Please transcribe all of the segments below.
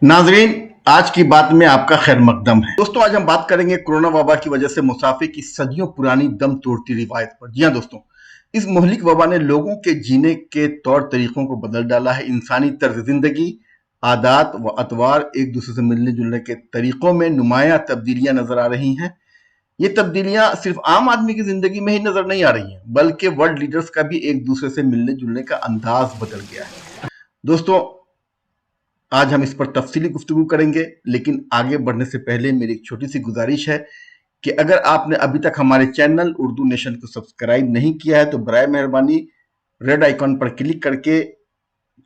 नाजरीन, आज की बात में आपका खैर मकदम है। दोस्तों, आज हम बात करेंगे कोरोना वबा की वजह से मुसाफिर की सदियों पुरानी दम तोड़ती रिवायत पर। जी हाँ दोस्तों, इस मुहलिक वबा ने लोगों के जीने के तौर तरीकों को बदल डाला है। इंसानी तर्ज जिंदगी, आदात व अतवार, एक दूसरे से मिलने जुलने के तरीकों में नुमाया तब्दीलियां नजर आ रही हैं। ये तब्दीलियां सिर्फ आम आदमी की जिंदगी में ही नजर नहीं आ रही हैं, बल्कि वर्ल्ड लीडर्स का भी एक दूसरे से मिलने जुलने का अंदाज बदल गया है। दोस्तों, आज हम इस पर तफसीली गुफ्तगू करेंगे, लेकिन आगे बढ़ने से पहले मेरी एक छोटी सी गुजारिश है कि अगर आपने अभी तक हमारे चैनल उर्दू नेशन को सब्सक्राइब नहीं किया है तो बराए मेहरबानी रेड आइकॉन पर क्लिक करके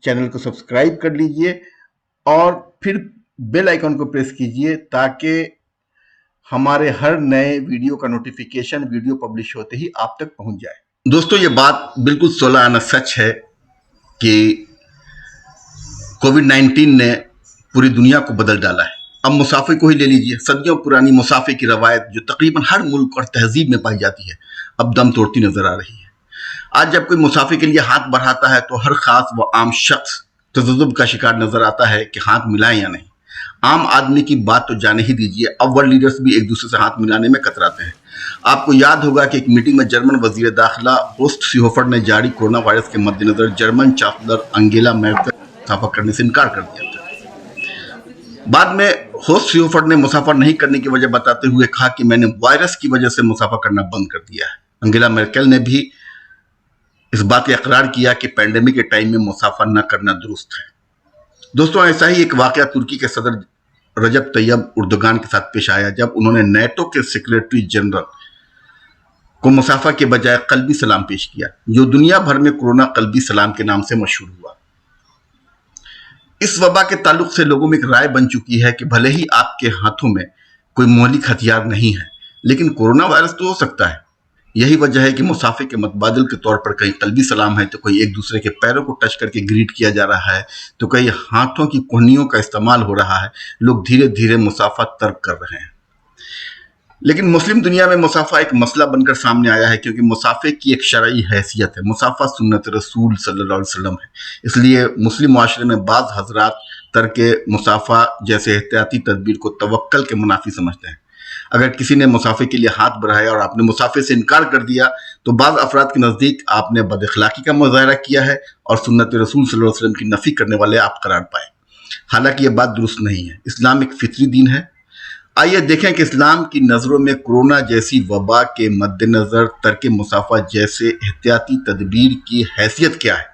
चैनल को सब्सक्राइब कर लीजिए और फिर बेल आइकॉन को प्रेस कीजिए ताकि हमारे हर नए वीडियो का नोटिफिकेशन वीडियो पब्लिश होते ही आप तक पहुंच जाए। दोस्तों, ये बात बिल्कुल 16 आना सच है कि कोविड-19 ने पूरी दुनिया को बदल डाला है। अब मुसाफिर को ही ले लीजिए, सदियों पुरानी मुसाफिर की रवायत जो तकरीबन हर मुल्क और तहजीब में पाई जाती है, अब दम तोड़ती नजर आ रही है। आज जब कोई मुसाफिर के लिए हाथ बढ़ाता है तो हर खास व आम शख्स तजज्जुब का शिकार नजर आता है कि हाथ मिलाएं या नहीं। आम आदमी की बात तो जाने ही दीजिए, अब वर्ल्ड लीडर्स भी एक दूसरे से हाथ मिलाने में कतराते हैं। आपको याद होगा कि एक मीटिंग में जर्मन वजीर दाखिला होस्ट सीहोफर ने जारी कोरोना वायरस के मद्देनजर जर्मन चांसलर अंगेला मैर्केल मुसाफा करने से इनकार कर दिया था। बाद में होस्ट सीहोफर ने मुसाफा नहीं करने की वजह बताते हुए कहा कि मैंने वायरस की वजह से मुसाफा करना बंद कर दिया है। अंगेला मैर्केल ने भी इस बात का इकरार किया कि पैंडेमिक के टाइम में मुसाफा न करना दुरुस्त है। दोस्तों, ऐसा ही एक वाकया तुर्की के सदर रजब तैयब उर्दुगान के साथ पेश आया जब उन्होंने नेटो के सेक्रेटरी जनरल को मुसाफा के बजाय कल्बी सलाम पेश किया, जो दुनिया भर में कोरोना कल्बी सलाम के नाम से मशहूर हुआ। इस वबा के ताल्लुक से लोगों में एक राय बन चुकी है कि भले ही आपके हाथों में कोई मौलिक हथियार नहीं है, लेकिन कोरोना वायरस तो हो सकता है। यही वजह है कि मुसाफिर के मतबादल के तौर पर कहीं कल्बी सलाम है तो कहीं एक दूसरे के पैरों को टच करके ग्रीट किया जा रहा है, तो कहीं हाथों की कोहनियों का इस्तेमाल हो रहा है। लोग धीरे धीरे मुसाफा तर्क कर रहे हैं। लेकिन मुस्लिम दुनिया में मुसाफा एक मसला बनकर सामने आया है, क्योंकि मुसाफे की एक शरई हैसियत है। मुसाफा सुन्नत रसूल सल्लल्लाहु अलैहि वसल्लम है। इसलिए मुस्लिम माशरे में बाज़ हजरात तर्के मुसाफा जैसे एहतियाती तदबीर को तवक्कल के मुनाफी समझते हैं। अगर किसी ने मुसाफिर के लिए हाथ बढ़ाया और आपने मुसाफिर से इनकार कर दिया तो बाज़ अफराद के नज़दीक आपने बदअखलाकी का मुजाहरा किया है और सुन्नत रसूल सल्लल्लाहु अलैहि वसल्लम की नफ़ी करने वाले आप करार पाए। हालांकि यह बात दुरुस्त नहीं है। इस्लाम एक फितरी दीन है। आइए देखें कि इस्लाम की नज़रों में कोरोना जैसी वबा के मद्देनज़र तर्क मुसाफा जैसे एहतियाती तदबीर की हैसियत क्या है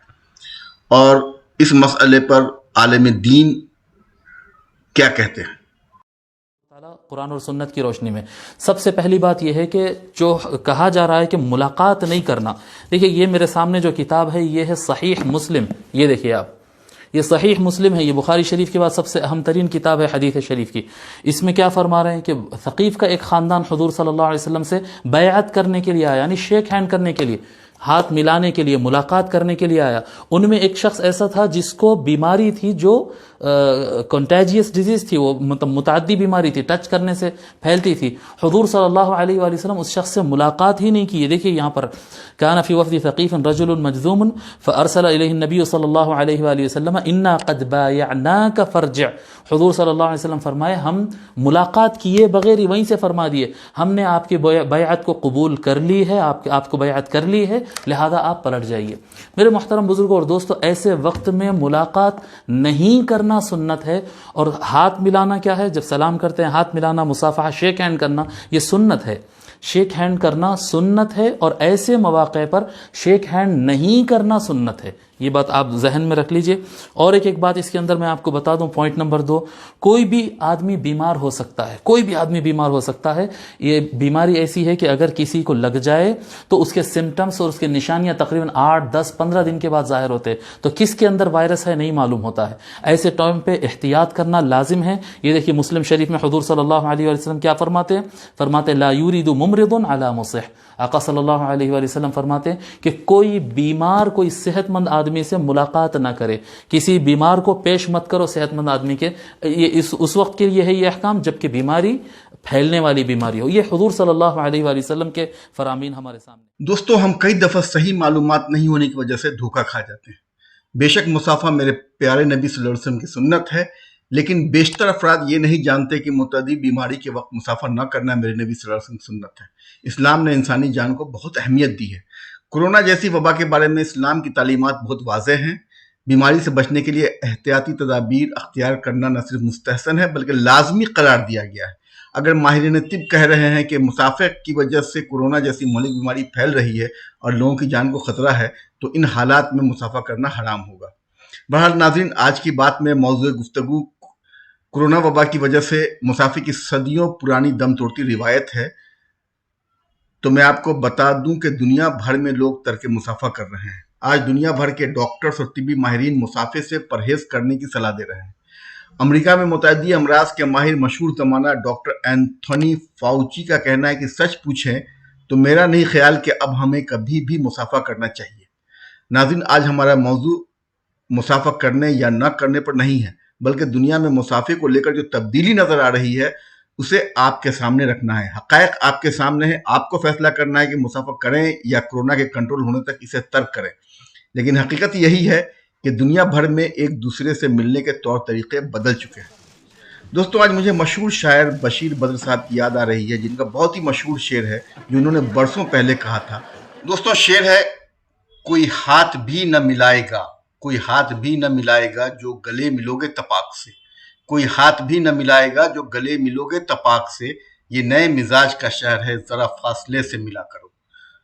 और इस मसले पर आलिम दीन क्या कहते हैं। कुरान और सुन्नत की रोशनी में सबसे पहली बात यह है कि जो कहा जा रहा है कि मुलाकात नहीं करना, देखिए ये मेरे सामने जो किताब है ये है सहीह मुस्लिम। ये देखिए आप, ये सहीह मुस्लिम है। ये बुखारी शरीफ के बाद सबसे अहम तरीन किताब है हदीस शरीफ की। इसमें क्या फरमा रहे हैं कि सकीफ़ का एक ख़ानदान हुज़ूर सल्लल्लाहु अलैहि वसल्लम से बैअत करने के लिए आया, यानी शेक हैंड करने के लिए, हाथ मिलाने के लिए, मुलाकात करने के लिए आया। उनमें एक शख्स ऐसा था जिसको बीमारी थी जो कंटेजियस डिजीज थी, वो मतलब मुताद्दी बीमारी थी, टच करने से फैलती थी। हुज़ूर सल्लल्लाहु अलैहि वसल्लम उस शख्स से मुलाकात ही नहीं की। देखिए यहाँ पर कान फी वफ़द सक़ीफ़न रजुलुन मजज़ूमुन फ़अरसल इलैहि नबी सल्लल्लाहु अलैहि वसल्लम इन्ना क़द बायअनाक फ़रजिअ। हुज़ूर सल्लल्लाहु अलैहि वसल्लम फरमाए, हम मुलाकात किए बगैर ही वहीं से फरमा दिए, हमने आपकी बैअत को कबूल कर ली है, आपको बैअत कर ली है, लिहाजा आप पलट जाइए। मेरे मोहतरम बुजुर्गों और दोस्तों, ऐसे वक्त में मुलाकात नहीं करना सुन्नत है। और हाथ मिलाना क्या है? जब सलाम करते हैं हाथ मिलाना, मुसाफा शेक हैंड करना, ये सुन्नत है। शेक हैंड करना सुन्नत है और ऐसे मौके पर शेक हैंड नहीं करना सुन्नत है। ये बात आप जहन में रख लीजिए। और एक बात इसके अंदर मैं आपको बता दूं, पॉइंट नंबर 2, कोई भी आदमी बीमार हो सकता है, कोई भी आदमी बीमार हो सकता है। ये बीमारी ऐसी है कि अगर किसी को लग जाए तो उसके सिम्टम्स और उसके निशानियां तकरीबन 8, 10, 15 दिन के बाद जाहिर होते हैं। तो किसके अंदर वायरस है नहीं मालूम होता है। ऐसे टाइम पे एहतियात करना लाजिम है। ये देखिए मुस्लिम शरीफ में हुज़ूर सल्लल्लाहु अलैहि वसल्लम क्या फरमाते हैं? फरमाते ला यूरिदु मुमरिदुन अला मुसिह। आका सल्लल्लाहु अलैहि वसल्लम फरमाते हैं कि कोई बीमार, कोई सेहतमंद आदमी से मुलाकात ना करे, किसी बीमार को पेश मत करो सेहतमंद आदमी के। ये उस वक्त के लिए है ये अहकाम जबकि बीमारी फैलने वाली बीमारी हो। ये हुज़ूर सल्लल्लाहु अलैहि वसल्लम के फरामीन हमारे सामने। दोस्तों, हम कई दफा सही मालूमात नहीं होने की वजह से धोखा खा जाते हैं। बेशक मुसाफा मेरे प्यारे नबी सल्लल्लाहु अलैहि वसल्लम की सुन्नत है, लेकिन बेशतर अफराद ये नहीं जानते कि मुतअद्दी बीमारी के वक्त मुसाफा न करना मेरे नबी सल्लल्लाहु अलैहि वसल्लम की सुन्नत है। इस्लाम ने इंसानी जान को बहुत अहमियत दी है। कोरोना जैसी वबा के बारे में इस्लाम की तालीमात बहुत वाज़ेह हैं। बीमारी से बचने के लिए एहतियाती तदाबीर अख्तियार करना न सिर्फ मुस्तहसन है बल्कि लाजमी करार दिया गया है। अगर माहिरीन तिब कह रहे हैं कि मुसाफे की वजह से कोरोना जैसी मौलिक बीमारी फैल रही है और लोगों की जान को खतरा है तो इन हालात में मुसाफा करना हराम होगा। बहरहाल नाज़रीन, आज की बात में मौज़ूए गुफ्तगू कोरोना वबा की वजह से मुसाफे की सदियों पुरानी दम तोड़ती रिवायत है। तो मैं आपको बता दूं कि दुनिया भर में लोग तर्क मुसाफा कर रहे हैं। आज दुनिया भर के डॉक्टर्स और तिब्बी माहिरीन मुसाफे से परहेज करने की सलाह दे रहे हैं। अमेरिका में मुतअद्दी अमराज के माहिर मशहूर ज़माना डॉक्टर एंथोनी फाउची का कहना है कि सच पूछें तो मेरा नहीं ख्याल कि अब हमें कभी भी मुसाफा करना चाहिए। नाज़रीन, आज हमारा मौजू मुसाफा करने या न करने पर नहीं है बल्कि दुनिया में मुसाफे को लेकर जो तब्दीली नजर आ रही है उसे आपके सामने रखना है। हक़ाइक़ आपके सामने है, आपको फैसला करना है कि मुसाफा करें या कोरोना के कंट्रोल होने तक इसे तर्क करें। लेकिन हकीकत यही है कि दुनिया भर में एक दूसरे से मिलने के तौर तरीके बदल चुके हैं। दोस्तों, आज मुझे मशहूर शायर बशीर बद्र साहब की याद आ रही है, जिनका बहुत ही मशहूर शेर है जो उन्होंने बरसों पहले कहा था। दोस्तों, शेर है, कोई हाथ भी न मिलाएगा, कोई हाथ भी न मिलाएगा जो गले मिलोगे तपाक से, कोई हाथ भी न मिलाएगा जो गले मिलोगे तपाक से, ये नए मिजाज का शहर है, जरा फासले से मिला करो।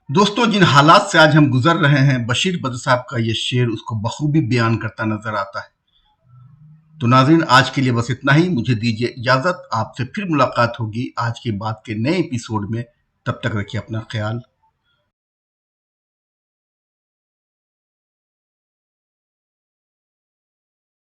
दोस्तों, जिन हालात से आज हम गुजर रहे हैं, बशीर बद्र साहब का ये शेर उसको बखूबी बयान करता नजर आता है। तो नाज़रीन, आज के लिए बस इतना ही। मुझे दीजिए इजाजत, आपसे फिर मुलाकात होगी आज की बात के नए एपिसोड में। तब तक रखिए अपना ख्याल।